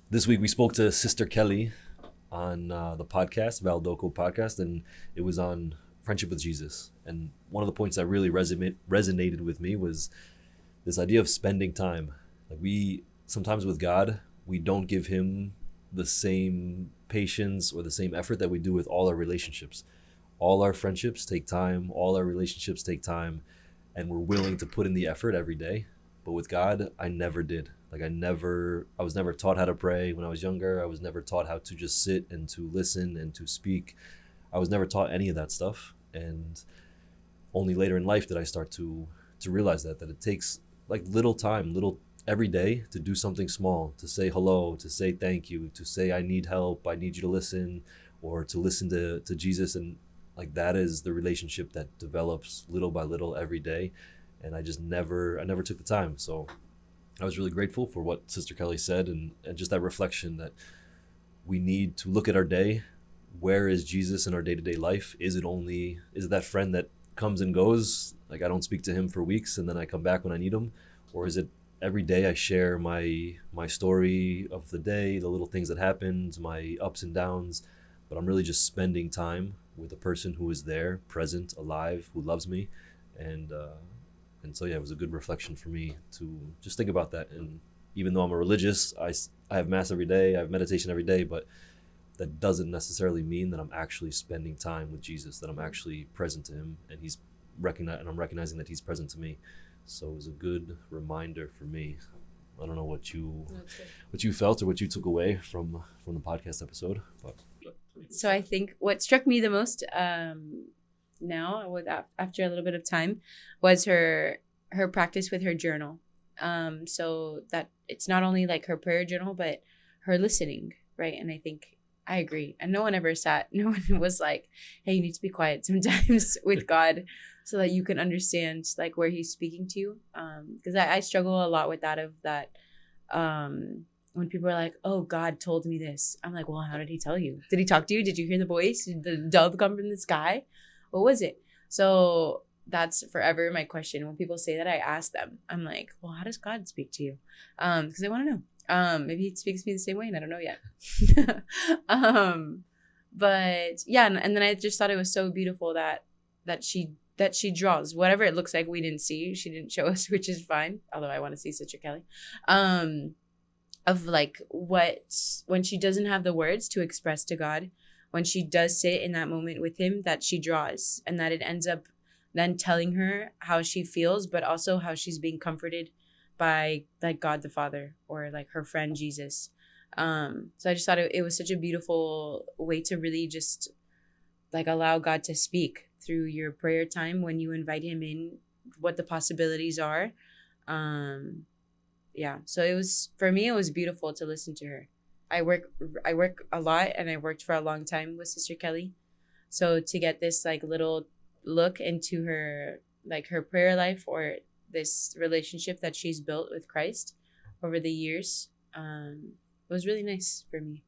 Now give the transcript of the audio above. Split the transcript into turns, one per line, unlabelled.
This week we spoke to Sister Kelly on the podcast, Valdoco podcast, and it was on friendship with Jesus. And one of the points that really resonated with me was this idea of spending time. Like we sometimes with God, we don't give him the same patience or the same effort that we do with all our relationships. All our friendships take time, all our relationships take time, and we're willing to put in the effort every day. But with God, I never did. I was never taught how to pray when I was younger. I was never taught how to just sit and to listen and to speak. I was never taught any of that stuff. And only later in life did I start to realize that it takes like little time, little every day to do something small, to say hello, to say thank you, to say I need help, I need you to listen, or to listen to Jesus. And like that is the relationship that develops little by little every day. And I never took the time. So I was really grateful for what Sister Kelly said, and just that reflection that we need to look at our day. Where is Jesus in our day-to-day life? Is it that friend that comes and goes? Like I don't speak to him for weeks and then I come back when I need him? Or is it every day I share my story of the day, the little things that happened, my ups and downs, but I'm really just spending time with a person who is there, present, alive, who loves me, and so yeah, it was a good reflection for me to just think about that. And even though I'm a religious, I have mass every day, I have meditation every day, but that doesn't necessarily mean that I'm actually spending time with Jesus, that I'm actually present to him, and I'm recognizing that he's present to me. So it was a good reminder for me. I don't know what you felt or what you took away from the podcast episode, but
So I think what struck me the most now with after a little bit of time was her practice with her journal. So that it's not only like her prayer journal, but her listening, right? And I think I agree. And no one ever sat, no one was like, hey, you need to be quiet sometimes with God so that you can understand like where he's speaking to you. Because I struggle a lot with that of that. When people are like, oh, God told me this. I'm like, well, how did he tell you? Did he talk to you? Did you hear the voice? Did the dove come from the sky? What was it? So that's forever my question. When people say that, I ask them. I'm like, well, how does God speak to you? Because I want to know. Maybe he speaks to me the same way, and I don't know yet. But yeah, and then I just thought it was so beautiful that she draws whatever it looks like. We didn't see. She didn't show us, which is fine. Although I want to see Sister Kelly. Of like what when she doesn't have the words to express to God, when she does sit in that moment with him, that she draws, and that it ends up then telling her how she feels, but also how she's being comforted by like God the Father or like her friend Jesus. So I just thought it was such a beautiful way to really just like allow God to speak through your prayer time when you invite him in, what the possibilities are. um yeah, so it was, for me, it was beautiful to listen to her. I work a lot, and I worked for a long time with Sister Kelly, so to get this like little look into her, like her prayer life, or this relationship that she's built with Christ over the years, was really nice for me.